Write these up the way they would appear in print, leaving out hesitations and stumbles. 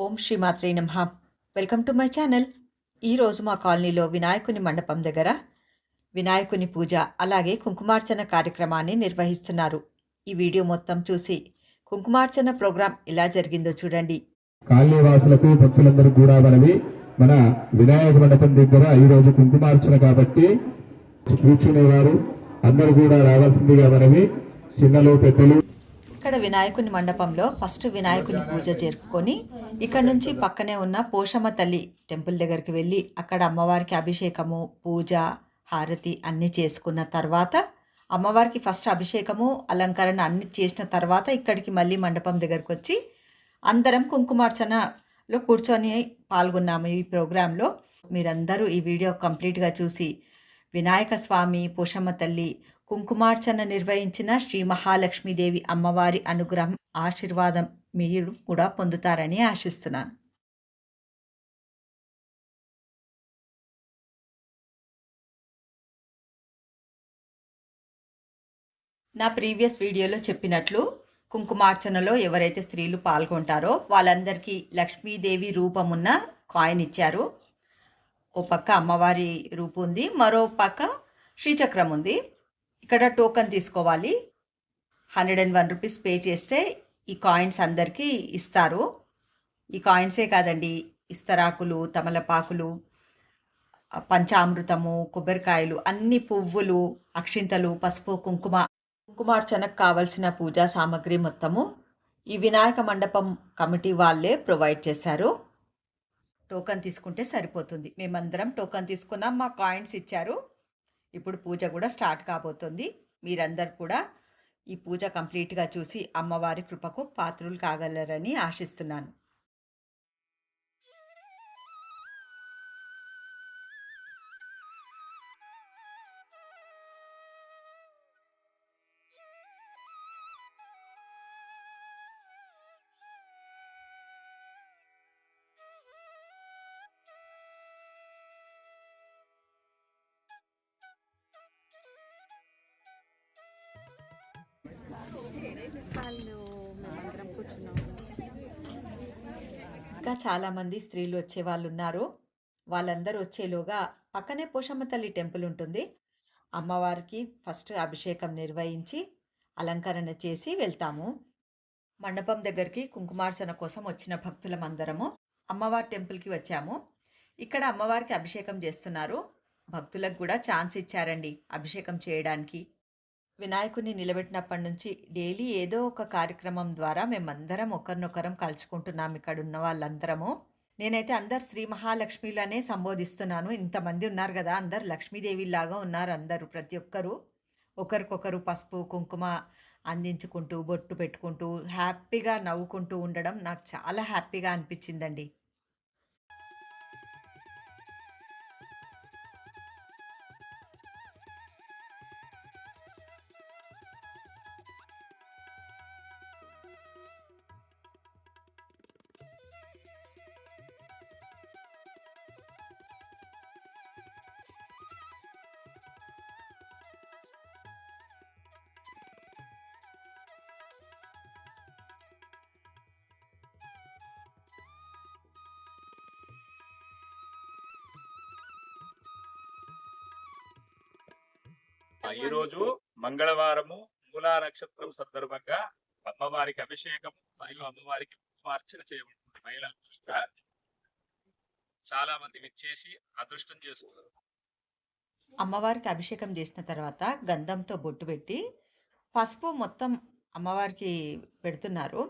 ఓం శ్రీ మాత్రే నమః. Welcome to my channel. ఈరోజు మా కాలనీలో వినాయకుని మండపం దగ్గర వినాయకుని పూజ అలాగే కుంకుమార్చన కార్యక్రమాన్ని నిర్వహిస్తున్నారు. ఈ వీడియో మొత్తం చూసి కుంకుమార్చన ప్రోగ్రాం ఎలా జరిగిందో చూడండి. కాలనీ వాసులకు భక్తులందరూ కూడా మన వినాయక మండపం దగ్గర ఈరోజు కుంకుమార్చన కాబట్టి కూర్చునేవారు అందరూ కూడా రావాల్సిందిగా మనవి. చిన్నలు పెద్దలు ఇక్కడ వినాయకుని మండపంలో ఫస్ట్ వినాయకుని పూజ జరుపుకొని ఇక్కడ నుంచి పక్కనే ఉన్న పోషమ్మ తల్లి టెంపుల్ దగ్గరికి వెళ్ళి అక్కడ అమ్మవారికి అభిషేకము పూజ హారతి అన్నీ చేసుకున్న తర్వాత అమ్మవారికి ఫస్ట్ అభిషేకము అలంకరణ అన్ని చేసిన తర్వాత ఇక్కడికి మళ్ళీ మండపం దగ్గరకు వచ్చి అందరం కుంకుమార్చనలో కూర్చొని పాల్గొన్నాము. ఈ ప్రోగ్రాంలో మీరందరూ ఈ వీడియో కంప్లీట్గా చూసి వినాయక స్వామి పోషమ్మ తల్లి కుంకుమార్చన నిర్వహించిన శ్రీ మహాలక్ష్మీదేవి అమ్మవారి అనుగ్రహం ఆశీర్వాదం మీరు కూడా పొందుతారని ఆశిస్తున్నాను. నా ప్రీవియస్ వీడియోలో చెప్పినట్లు కుంకుమార్చనలో ఎవరైతే స్త్రీలు పాల్గొంటారో వాళ్ళందరికీ లక్ష్మీదేవి రూపమున్న కాయిన్ ఇచ్చారు. ఓ పక్క అమ్మవారి రూపు ఉంది, మరో పక్క శ్రీచక్రం ఉంది. ఇక్కడ టోకన్ తీసుకోవాలి. 101 రూపీస్ పే చేస్తే ఈ కాయిన్స్ అందరికీ ఇస్తారు. ఈ కాయిన్సే కాదండి, ఇస్తరాకులు తమలపాకులు పంచామృతము కొబ్బరికాయలు అన్ని పువ్వులు అక్షింతలు పసుపు కుంకుమార్చనకు కావలసిన పూజా సామాగ్రి మొత్తము ఈ వినాయక మండపం కమిటీ వాళ్ళే ప్రొవైడ్ చేశారు. టోకన్ తీసుకుంటే సరిపోతుంది. మేమందరం టోకన్ తీసుకున్నాం, మా కాయిన్స్ ఇచ్చారు. ఇప్పుడు పూజ కూడా స్టార్ట్ కాబోతుంది. మీరందరూ కూడా ఈ పూజ కంప్లీట్గా చూసి అమ్మవారి కృపకు పాత్రులు కాగలరని ఆశిస్తున్నాను. ఇంకా చాలామంది స్త్రీలు వచ్చే వాళ్ళు ఉన్నారు. వాళ్ళందరూ వచ్చేలోగా పక్కనే పోషమ్మ తల్లి టెంపుల్ ఉంటుంది. అమ్మవారికి ఫస్ట్ అభిషేకం నిర్వహించి అలంకరణ చేసి వెళ్తాము. మండపం దగ్గరికి కుంకుమార్చన కోసం వచ్చిన భక్తులమందరము అమ్మవారి టెంపుల్కి వచ్చాము. ఇక్కడ అమ్మవారికి అభిషేకం చేస్తున్నారు. భక్తులకు కూడా ఛాన్స్ ఇచ్చారండి అభిషేకం చేయడానికి. వినాయకుడిని నిలబెట్టినప్పటి నుంచి డైలీ ఏదో ఒక కార్యక్రమం ద్వారా మేమందరం ఒకరినొకరం కలుసుకుంటున్నాం. ఇక్కడ ఉన్న వాళ్ళందరము నేనైతే అందరు శ్రీ మహాలక్ష్మిలానే సంబోధిస్తున్నాను. ఇంతమంది ఉన్నారు కదా, అందరు లక్ష్మీదేవిలాగా ఉన్నారు. అందరూ ప్రతి ఒక్కరూ ఒకరికొకరు పసుపు కుంకుమ అందించుకుంటూ బొట్టు పెట్టుకుంటూ హ్యాపీగా నవ్వుకుంటూ ఉండడం నాకు చాలా హ్యాపీగా అనిపించిందండి. ఈరోజు మంగళవారము మూలా నక్షత్రం సందర్భంగా అమ్మవారికి అభిషేకం మరియు అమ్మవారికి కుంకుమార్చన చేయబడుతుంది. మహిళలు చాలా మంది విచ్చేసి అదృష్టం చేసుకున్నారు. అమ్మవారికి అభిషేకం చేసిన తర్వాత గంధంతో బొట్టు పెట్టి పసుపు మొత్తం అమ్మవారికి పెడుతున్నారు.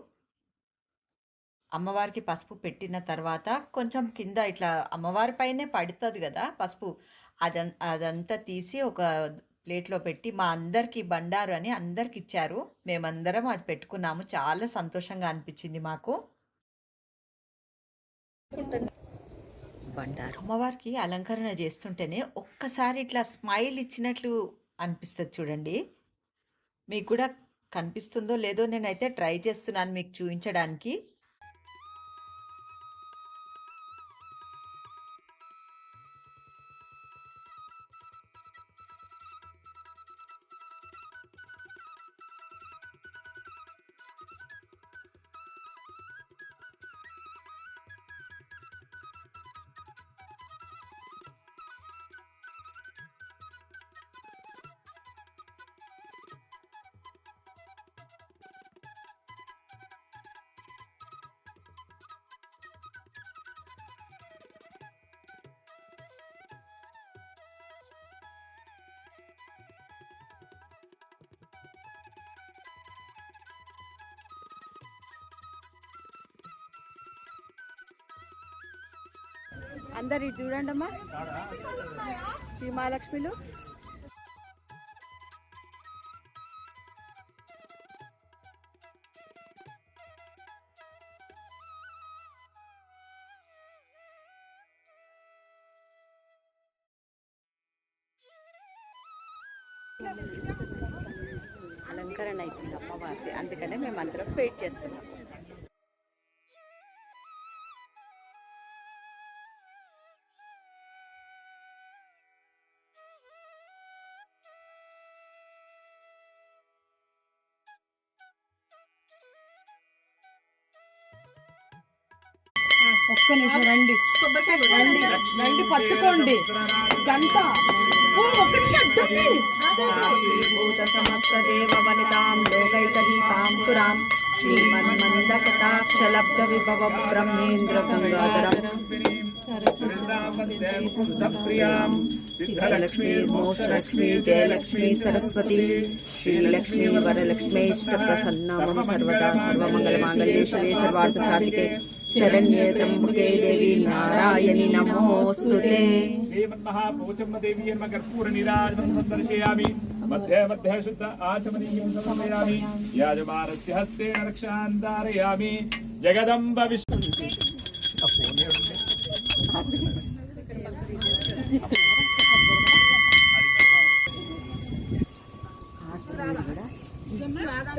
అమ్మవారికి పసుపు పెట్టిన తర్వాత కొంచెం కింద ఇట్లా అమ్మవారి పైనే పడుతుంది కదా పసుపు, అదంతా తీసి ఒక ప్లేట్లో పెట్టి మా అందరికీ బండారు అని అందరికి ఇచ్చారు. మేమందరం అది పెట్టుకున్నాము. చాలా సంతోషంగా అనిపించింది మాకు. బండారు అమ్మవారికి అలంకరణ చేస్తుంటేనే ఒక్కసారి ఇట్లా స్మైల్ ఇచ్చినట్లు అనిపిస్తుంది చూడండి. మీకు కూడా కనిపిస్తుందో లేదో నేనైతే ట్రై చేస్తున్నాను మీకు చూపించడానికి. అందరు ఇటు చూడండి అమ్మా శ్రీ మహాలక్ష్మిలు. అలంకరణ అవుతుంది అమ్మవారిది, అందుకనే మేము అందరం వెయిట్ చేస్తున్నాం. ఒక్క నిమిషం రండి రండి రండి పట్టుకోండి గంట ఒక్క నిమిషం భూత సమస్త దేవ వనితాం లోకైకదీపాం పురాం శ్రీమన్మంద కటాక్షలబ్ధ విభవ బ్రహ్మేంద్ర గంగాధరం సిద్ధలక్ష్మీ మోక్షలక్ష్మీ జయలక్ష్మీ సరస్వతి శ్రీలక్ష్మీ వరలక్ష్మీష్ట ప్రసన్నమం సర్వదా సర్వమంగళమాంగళ్యే శివే సర్వార్థ సాధికే శరణ్యే త్ర్యంబకే దేవి నారాయణి నమోస్తుతే. దర్శయామి మధ్య మధ్య శుద్ధ ఆచమనీయం సమర్పయామి యాజమానస్య హస్తేన రక్షాం ధారయామి జగదంబ విష్ణు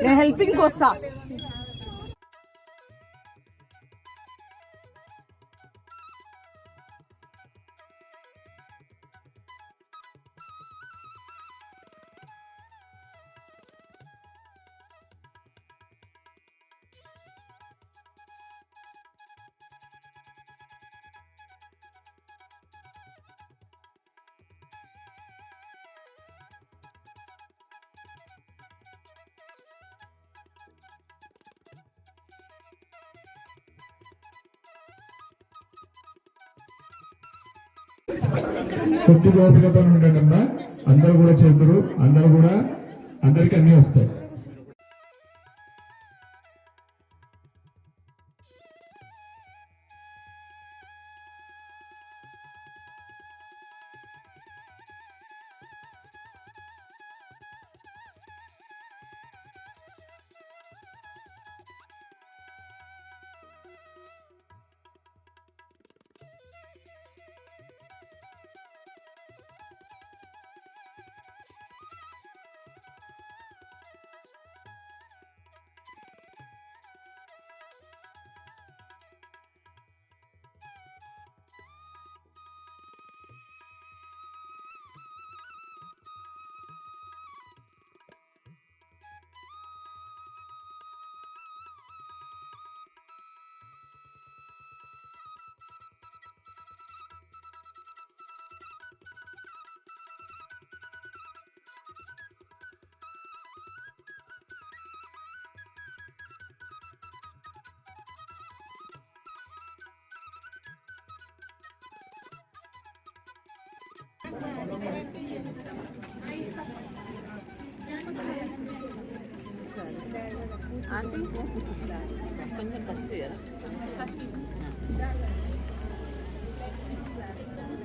నేను హెల్పింగ్ వస్తా. కొద్ది ఓపికతో ఉండండి అమ్మా. అందరూ కూడా చెబుతారు, అందరికి అన్ని వస్తాయి.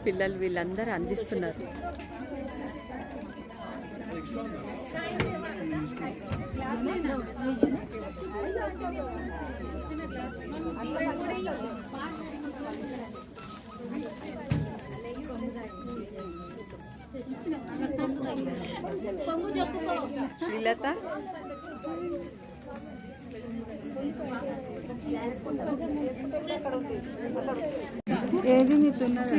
పిల్లలు వీళ్ళందరూ అందిస్తున్నారు. శ్రీలత ఏది నీతున్నది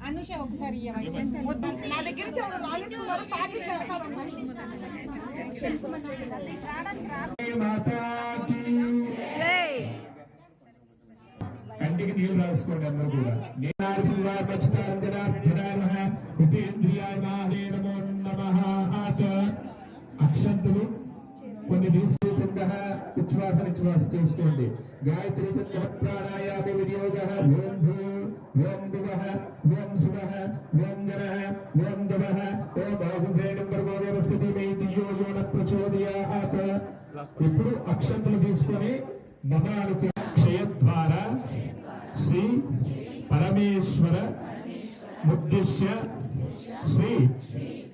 అనుష ఒకసారి నా దగ్గర కంటికి నీళ్ళు రాసుకోండి అందరూ కూడా. అక్షంతులు కొన్ని తీసుకుంద ఉచ్ఛ్వాస నిశ్వాస చేసుకోండి. గాయత్రి ప్రాణాయామ వినియోగ ఓం భూ ఓం భువః ఓం శుభః ఓం గణః ఓం దవః ఓం బాహుశ్రేణం వర్గో వ్యవస్థితి మేతియో యోన ప్రచోదయాత్. ఇప్పుడు అక్షంతులు తీసుకొని మనాలు క్షయద్వార శ్రీ పరమేశ్వర ముద్దిశ్య శ్రీ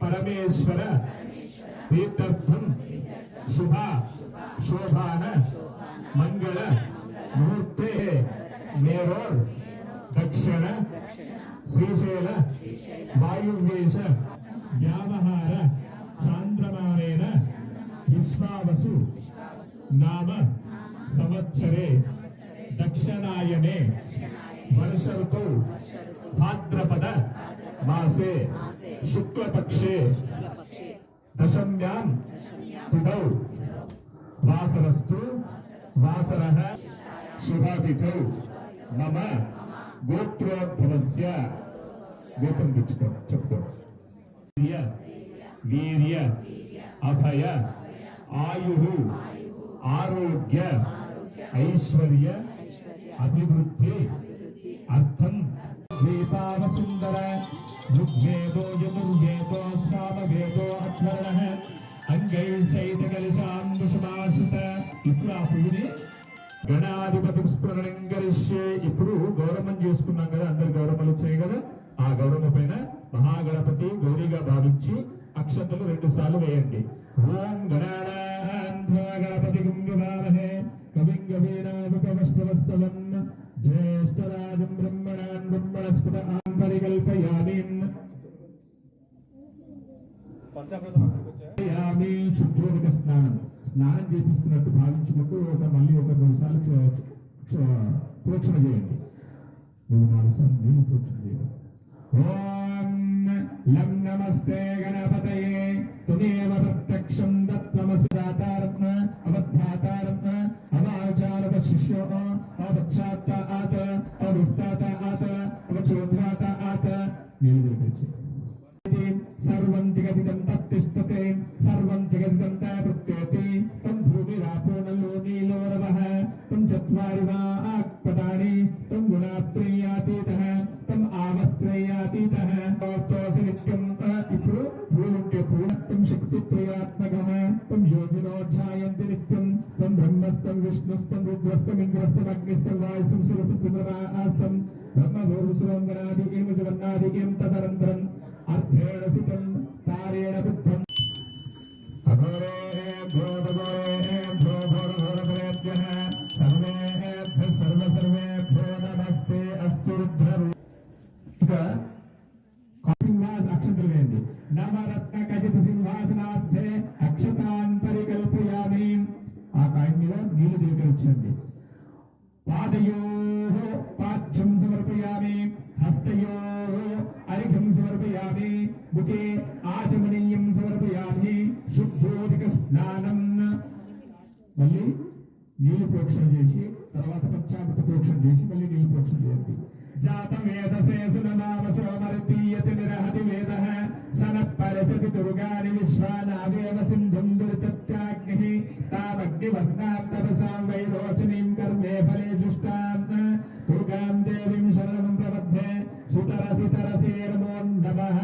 పరమేశ్వర తీర్థం శుభ శోభాన మంగళ ముహూర్తే మేరోర్ దక్షిణ శ్రీశైల వాయువ్యేశ వ్యావహార చాంద్రమానేన విశ్వావసు నామ సంవత్సరే దక్షిణాయనే వర్ష ఋతౌ భాద్రపద మాసే శుక్లపక్షే దశమ్యాం తిథౌ వాసరస్తు వాసరః శుభతిథౌ మమ గోత్రోద్భవస్య గోత్రం చెప్పుకో వీర్య అభయ ఆయు ఆరోగ్య ఐశ్వర్య అభివృద్ధి అర్థం వేదావసుందర ఋగ్వేదో యజుర్వేదో సామవేదో అధ్వర్ణ అంగైర్సైత కలిశాంబుషమాశ్రిత. ఇప్పుడు ఆ పువ్వుని గణాధిపతి స్మరణం గరిష్యే. ఇప్పుడు గౌరవం చేసుకున్నాం కదా, అందరు గౌరవలు వచ్చాయి కదా. ఆ గౌరవం పైన మహాగణపతి గౌరీగా భావించి అక్షతలు 2 సార్లు వేయండి. ఓం గణానాథి గుంగుభామహే కవిం గవీనాముపవస్తవస్తవం జ్యేష్ఠరాజం బ్రహ్మణాన్ బ్రహ్మణస్పద ఆంతరికల్పయామి. శుద్ధోదక స్నానం చేపిస్తున్నట్టు భావించుకుంటూ మళ్ళీ ఒక 2 సార్లు ప్రోక్షణ చేయండి. 4 సార్లు నీళ్ళు ప్రోక్షణ చేయండి. ఓం లం నమస్తే గణపతయే తుమేవ ప్రత్యక్షం దత్వమసి దాతారత్న అవధాతారత్న అవాచారత శిష్యో అవచ్ఛాత్త ఆత అవస్తాత ఆత అవచోద్వాత ఆత. నీళ్ళు తెలిపించి సర్వం జగదిదం తత్తిష్టతే సర్వం జగదిదం ప్రత్యేతి తం భూమిరాపో నలో నీలో రవః తం చత్వారి వాక్పదాని తం గుణాత్రయాతీతః తం ఆవస్త్రయాతీతః వాస్తోసి నిత్యం. ఇప్పుడు పూలుంటే పూల తం శక్తిత్రయాత్మకః తం యోగినోధ్యాయంతి నిత్యం తం బ్రహ్మస్తం విష్ణుస్తం రుద్రస్తం ఇంద్రస్తం అగ్నిస్తం వాయుస్తం శివస్తం చంద్రమాస్తం బ్రహ్మభూరుసురం గణాదికేం జగన్నాదికేం తదనంతరం అర్థేణ సితం తారేణ బుద్ధం అఘోరేభ్యో తఘోరేభ్యో ఘోరఘోరపరేభ్యః సర్వేభ్యః సర్వసర్వేభ్యో నమస్తే అస్తు రుద్రరు. ఇక అక్షంతలు వేయండి. నవరత్న ఖచిత సింహాసనార్థే అక్షతాన్ పరికల్పయామి. ఆ కాయం మీద నీళ్లు దీకరించండి. పాదయోః పాద్యం సమర్పయామి హస్తయోః అర్ఘ్యం సమర్పయామి ముఖే ఆచమనీయం సమర్పయామి. శుద్ధోదక స్నానం. మళ్ళీ నీళ్లు ప్రోక్షణ చేసి తర్వాత పంచామృత ప్రోక్షణ చేసి మళ్ళీ నీళ్లు ప్రోక్షణ చేయండి. జాత వేదసేసునామసో మర్తీయతి నిరహతి వేదః సనఃపరశతి దుర్గాని విశ్వానావేవ సింధుం దురితత్యాగ్నిః తామగ్నివర్ణాం తపసాం వైరోచనీం కర్మే ఫలే జుష్టాం దుర్గాం దేవీం శరణం ప్రపద్యే సుతరసి తరసే నమో నమః.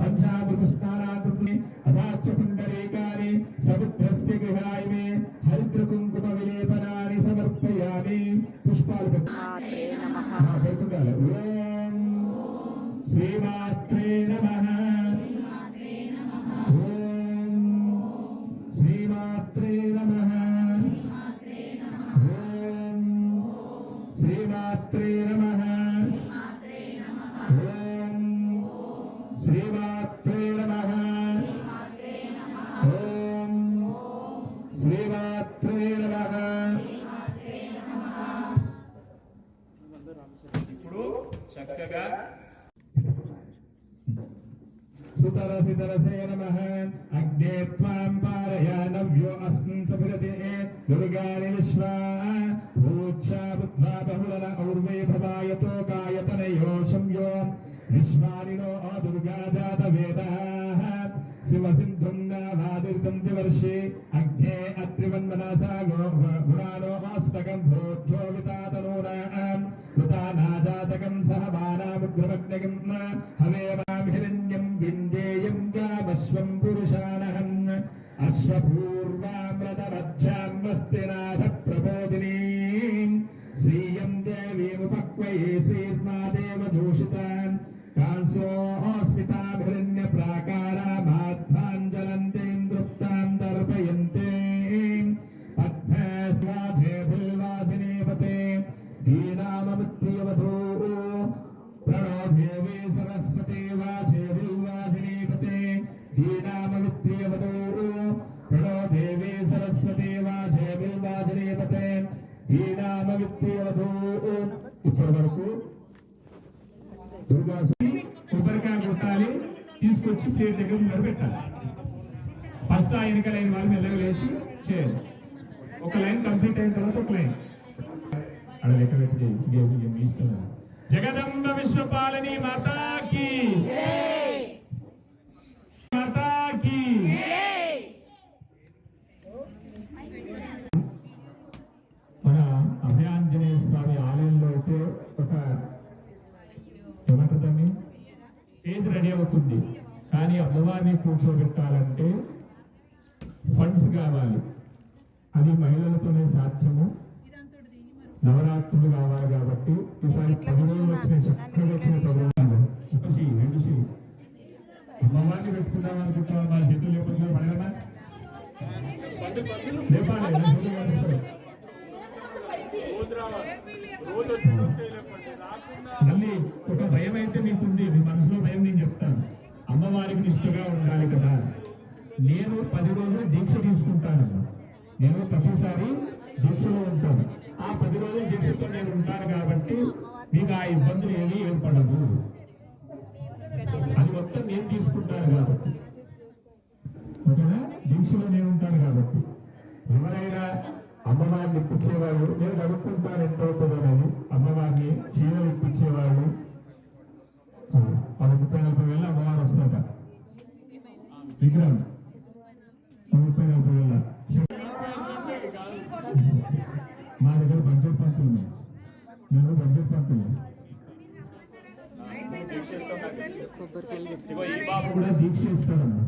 పంచామృత స్నానాకృతి అవాచ పుండరీకాని సముద్రస్య గృహాయ మే హరిద్ర కుంకుమ విలేపనాని సమర్పయామి. పుష్పాలు పెడుతుండాలి. ఓం శ్రీమాత్రే నమః. ఓం శ్రీమాత్రే నమః. ఓం శ్రీమాత్రే నమః. ఓం శ్రీమాత్రే నమః. ఓం శ్రీమాత్రే నమః. ఇప్పుడు చక్కగా సుతరసితరసే నమః. అగ్నే త్వాం పారయానవ్యో అస్మిన్ సభజతే దుర్గాని విశ్వా భూత్సా పుత్రా బహుళన ఔర్వే భవాయతో గాయతనయో సంయో విశ్వానినో దుర్గా జాత వేదాః శివ సింధుం నావాదిర్తం దివర్షే అగ్నే అత్రివన్మనసా గుణానో ఆస్పకం భూక్షో వితాతనూనాం వృతానాజాతకం సహ బాణాముగ్రమగ్నగం హవేవాం హిరణ్యం విందేయం గామశ్వం పురుషానహం అశ్వపూర్వామృతమధ్యాం వస్తినాథ ప్రభో श्रीर्मादेव दूषितान् कांसोऽस्मिताभिरण्य प्राकारामाध्वाञ्जलन्तीं दृप्तां दर्पयन्ते पद्मस्वाजेभिर्वासिनीपते दीनाममित्यवधू प्रणो देवी सरस्वती वाजेभिर्वासिनीपते दीनाममित्यवधू प्रणो देवी सरस्वती वाजेभिर्वासिनीपते दीनाममित्यवधू ఇప్పటి వరకు కొబ్బరికాయ కొట్టాలి, తీసుకొచ్చి ప్లేట్ దగ్గర ముందర పెట్టాలి. ఫస్ట్ ఆ వెనక లైన్ వాళ్ళు మెల్లగా లేచి చేయాలి. ఒక లైన్ కంప్లీట్ అయిన తర్వాత ఒక లైన్ అక్కడ లెక్క పెట్టి మీ ఇష్టం. జగదంబ విశ్వపాలని మాతాకి మాతాకి. మన అభయాంజనేయ స్వామి ఆలయంలో అయితే ఒక ఏమంటుందని ఏజ్ రెడీ అవుతుంది, కానీ అమ్మవారిని కూర్చోబెట్టాలంటే ఫండ్స్ కావాలి. అది మహిళలతోనే సాధ్యము. నవరాత్రులు కావాలి కాబట్టి ఈసారి 10 రోజులు వచ్చినాయి, చక్కగా వచ్చిన 10 రోజులు. అమ్మవారిని పెట్టుకుందాం అనుకుంటాం, మా చేతులు లేకపోతే పడగలమా లేపాలి. మళ్ళీ ఒక భయం అయితే మీకుంది, మీ మనసులో భయం. నేను చెప్తాను, అమ్మవారికి నిష్ఠగా ఉండాలి కదా. నేను 10 రోజులు దీక్ష తీసుకుంటాను. నేను ప్రతిసారి దీక్షలో ఉంటాను. ఆ 10 రోజులు దీక్షతో నేను ఉంటాను కాబట్టి మీకు ఆ ఇబ్బందులు ఏమీ ఏర్పడవు. అది మొత్తం నేను తీసుకుంటాను కాబట్టి, ఓకేనా? దీక్షలో నేను ఉంటాను కాబట్టి ఎవరైనా అమ్మవారిని ఇప్పించేవాళ్ళు, నేను కనుక్కుంటాను ఎంత అవుతుందనేది. అమ్మవారిని చీరలు ఇప్పించేవాళ్ళు అది 30-40 వేల అమ్మవారు వస్తాక విగ్రహం 30-40 వేల. మా దగ్గర బడ్జెట్ పంతులు ఉన్నాయి, నేను బడ్జెట్ పంతులు కూడా దీక్ష ఇస్తానమ్మా.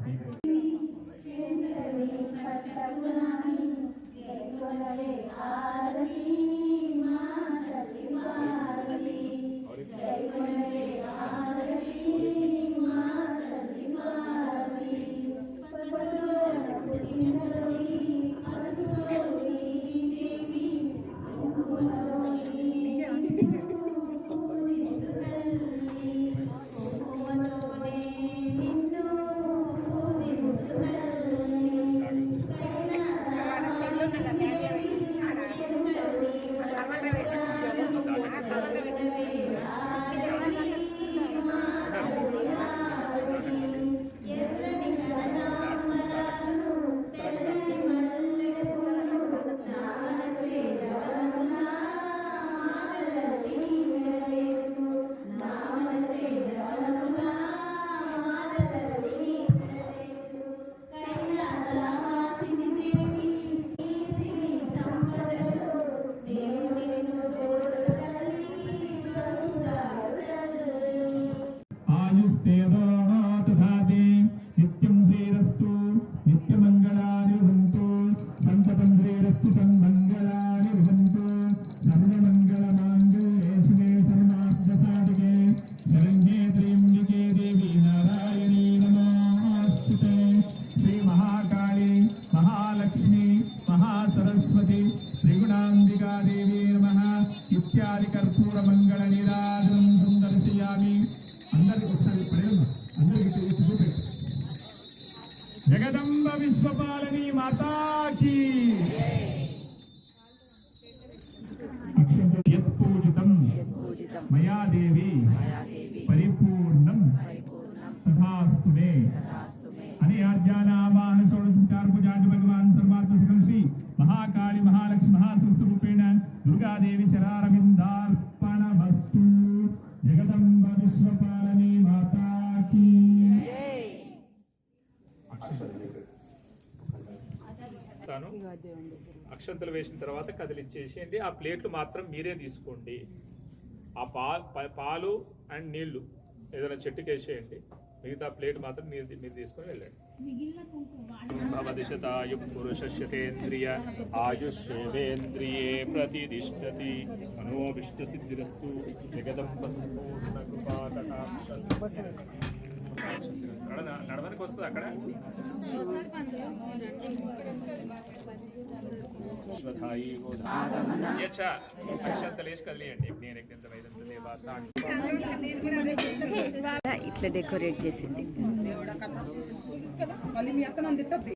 జగదంబ విశ్వపాలని మాతాకి. యత్పూజితం మయా దేవి పరిపూర్ణం తథాస్తు మే అని ఆజ్ఞానావాహన షోడశోపచార పూజాంటి భగవాన్ సర్వాత్మ కలిసి మహాకాళి మహాలక్ష్మి మహాసరస్వతి రూపేణ దుర్గాదేవి చరారవిందార్పణ వస్తు. జగదంబ విశ్వపాలని మాతాకి. అక్షంతలు వేసిన తర్వాత కదిలిచ్చేసేయండి. ఆ ప్లేట్లు మాత్రం మీరే తీసుకోండి. ఆ పాలు అండ్ నీళ్లు ఏదైనా చెట్టుకి వేసేయండి. మిగతా ప్లేట్ మాత్రం మీరు తీసుకొని వెళ్ళండి. భవదిశతాయు పురుషస్యతేంద్రియ ఆయుష్యేవేంద్రియే ప్రతిదిష్టతి మనోభిష్టసిద్ధిరస్తు జగదంబ సంపూర్ణ కృపాకటాక్ష నడవనికి వస్తుంది అక్కడ అక్షంతలేసి కదిలేయండి ఇట్లా డెకరేట్ చేసింది. మళ్ళీ మీ అత్తను తిట్టద్దు.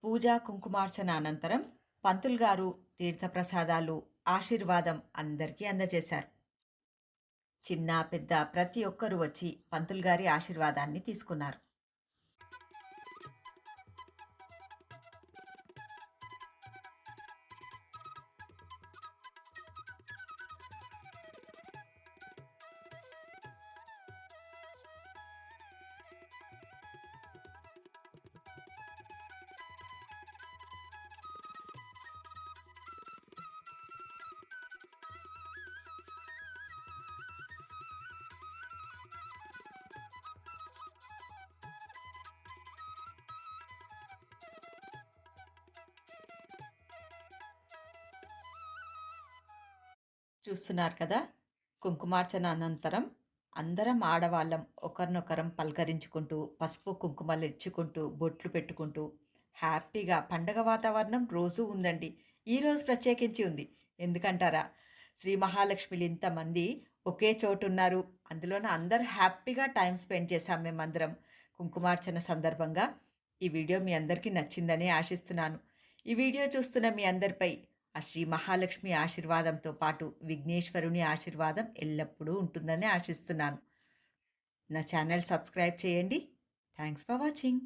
పూజా కుంకుమార్చన అనంతరం పంతులు గారు తీర్థప్రసాదాలు ఆశీర్వాదం అందరికీ అందజేశారు. చిన్న పెద్ద ప్రతి ఒక్కరూ వచ్చి పంతులు గారి ఆశీర్వాదాన్ని తీసుకున్నారు. చూస్తున్నారు కదా, కుంకుమార్చన అనంతరం అందరం ఆడవాళ్ళం ఒకరినొకరం పలకరించుకుంటూ పసుపు కుంకుమలు ఇచ్చుకుంటూ బొట్లు పెట్టుకుంటూ హ్యాపీగా పండగ వాతావరణం రోజూ ఉందండి. ఈరోజు ప్రత్యేకించి ఉంది. ఎందుకంటారా, శ్రీ మహాలక్ష్మిలు ఇంతమంది ఒకే చోటు ఉన్నారు. అందులోన అందరు హ్యాపీగా టైం స్పెండ్ చేశాం మేమందరం కుంకుమార్చన సందర్భంగా. ఈ వీడియో మీ అందరికీ నచ్చిందని ఆశిస్తున్నాను. ఈ వీడియో చూస్తున్న మీ అందరిపై ఆ శ్రీ మహాలక్ష్మి ఆశీర్వాదంతో పాటు విఘ్నేశ్వరుని ఆశీర్వాదం ఎల్లప్పుడూ ఉంటుందని ఆశిస్తున్నాను. నా ఛానల్ సబ్స్క్రైబ్ చేయండి. Thanks for watching.